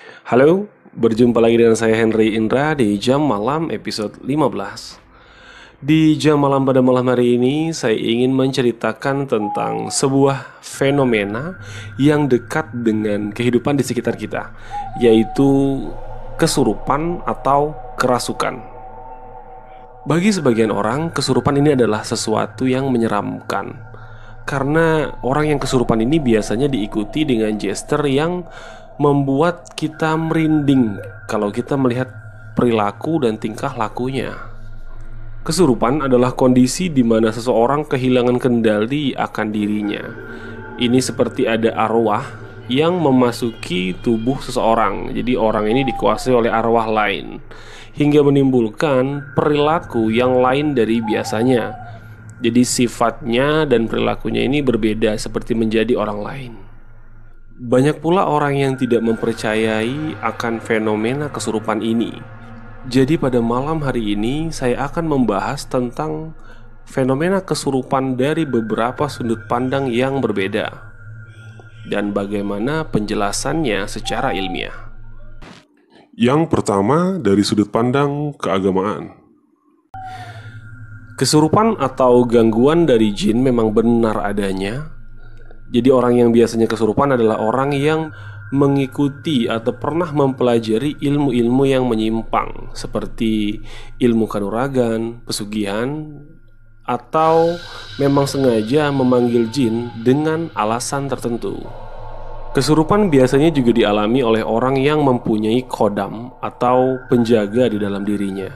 Halo, berjumpa lagi dengan saya Henry Indra di Jam Malam episode 15. Di Jam Malam pada malam hari ini saya ingin menceritakan tentang sebuah fenomena yang dekat dengan kehidupan di sekitar kita, yaitu kesurupan atau kerasukan. Bagi sebagian orang, kesurupan ini adalah sesuatu yang menyeramkan karena orang yang kesurupan ini biasanya diikuti dengan gestur yang membuat kita merinding kalau kita melihat perilaku dan tingkah lakunya. Kesurupan adalah kondisi di mana seseorang kehilangan kendali akan dirinya. Ini seperti ada arwah yang memasuki tubuh seseorang. Jadi orang ini dikuasai oleh arwah lain hingga menimbulkan perilaku yang lain dari biasanya. Jadi sifatnya dan perilakunya ini berbeda seperti menjadi orang lain. Banyak pula orang yang tidak mempercayai akan fenomena kesurupan ini. Jadi pada malam hari ini saya akan membahas tentang fenomena kesurupan dari beberapa sudut pandang yang berbeda dan bagaimana penjelasannya secara ilmiah. Yang pertama dari sudut pandang keagamaan. Kesurupan atau gangguan dari jin memang benar adanya. Jadi orang yang biasanya kesurupan adalah orang yang mengikuti atau pernah mempelajari ilmu-ilmu yang menyimpang, seperti ilmu kanuragan, pesugihan, atau memang sengaja memanggil jin dengan alasan tertentu. Kesurupan biasanya juga dialami oleh orang yang mempunyai kodam atau penjaga di dalam dirinya,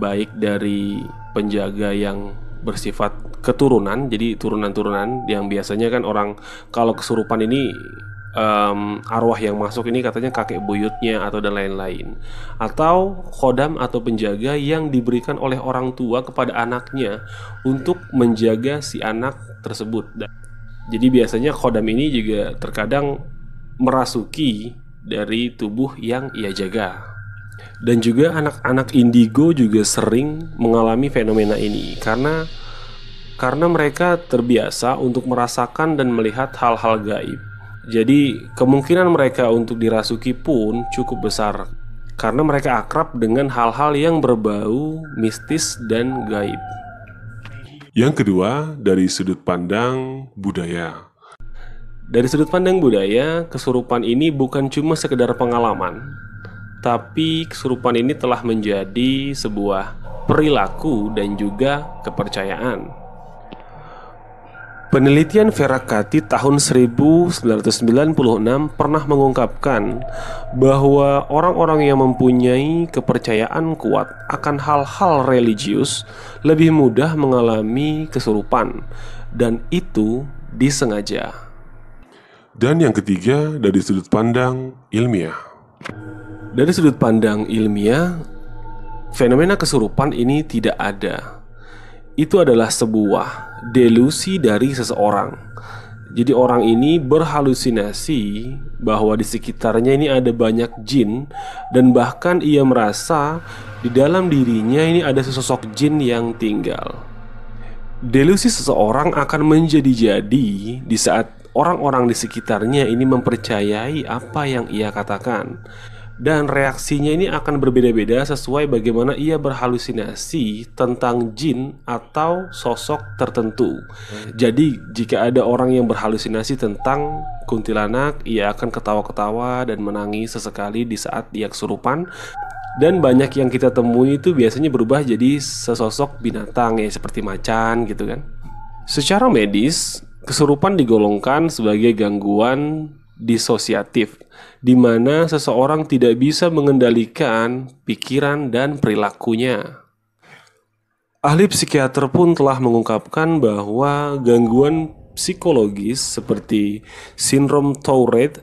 baik dari penjaga yang bersifat keturunan, jadi turunan-turunan yang biasanya kan orang kalau kesurupan ini arwah yang masuk ini katanya kakek buyutnya atau dan lain-lain, atau khodam atau penjaga yang diberikan oleh orang tua kepada anaknya untuk menjaga si anak tersebut. Jadi biasanya khodam ini juga terkadang merasuki dari tubuh yang ia jaga. Dan juga anak-anak indigo juga sering mengalami fenomena ini karena mereka terbiasa untuk merasakan dan melihat hal-hal gaib. Jadi kemungkinan mereka untuk dirasuki pun cukup besar karena mereka akrab dengan hal-hal yang berbau mistis dan gaib. Yang kedua dari sudut pandang budaya. Dari sudut pandang budaya, kesurupan ini bukan cuma sekedar pengalaman, tapi kesurupan ini telah menjadi sebuah perilaku dan juga kepercayaan. Penelitian Ferracati tahun 1996 pernah mengungkapkan bahwa orang-orang yang mempunyai kepercayaan kuat akan hal-hal religius lebih mudah mengalami kesurupan, dan itu disengaja. Dan yang ketiga dari sudut pandang ilmiah. Dari sudut pandang ilmiah, fenomena kesurupan ini tidak ada. Itu adalah sebuah delusi dari seseorang. Jadi orang ini berhalusinasi bahwa di sekitarnya ini ada banyak jin, dan bahkan ia merasa di dalam dirinya ini ada sesosok jin yang tinggal. Delusi seseorang akan menjadi-jadi di saat orang-orang di sekitarnya ini mempercayai apa yang ia katakan. Dan reaksinya ini akan berbeda-beda sesuai bagaimana ia berhalusinasi tentang jin atau sosok tertentu. Jadi jika ada orang yang berhalusinasi tentang kuntilanak, ia akan ketawa-ketawa dan menangis sesekali di saat dia kesurupan. Dan banyak yang kita temui itu biasanya berubah jadi sesosok binatang ya, seperti macan gitu kan. Secara medis, kesurupan digolongkan sebagai gangguan disosiatif, di mana seseorang tidak bisa mengendalikan pikiran dan perilakunya. Ahli psikiater pun telah mengungkapkan bahwa gangguan psikologis seperti sindrom Tourette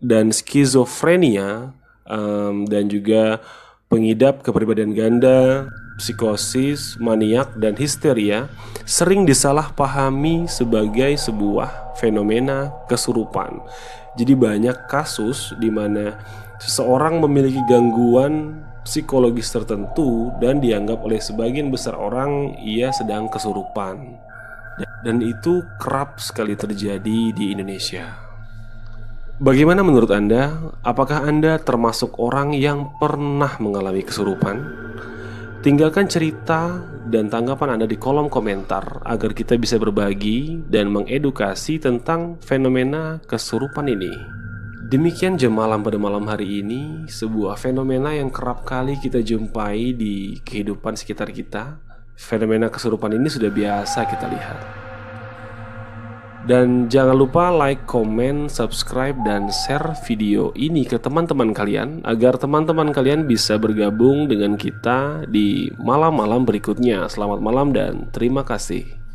dan skizofrenia, dan juga pengidap kepribadian ganda, psikosis, maniak, dan histeria sering disalahpahami sebagai sebuah fenomena kesurupan. Jadi banyak kasus di mana seseorang memiliki gangguan psikologis tertentu dan dianggap oleh sebagian besar orang ia sedang kesurupan. Dan itu kerap sekali terjadi di Indonesia. Bagaimana menurut Anda? Apakah Anda termasuk orang yang pernah mengalami kesurupan? Tinggalkan cerita dan tanggapan Anda di kolom komentar agar kita bisa berbagi dan mengedukasi tentang fenomena kesurupan ini. Demikian jam malam pada malam hari ini, sebuah fenomena yang kerap kali kita jumpai di kehidupan sekitar kita. Fenomena kesurupan ini sudah biasa kita lihat. Dan jangan lupa like, comment, subscribe, dan share video ini ke teman-teman kalian agar teman-teman kalian bisa bergabung dengan kita di malam-malam berikutnya. Selamat malam dan terima kasih.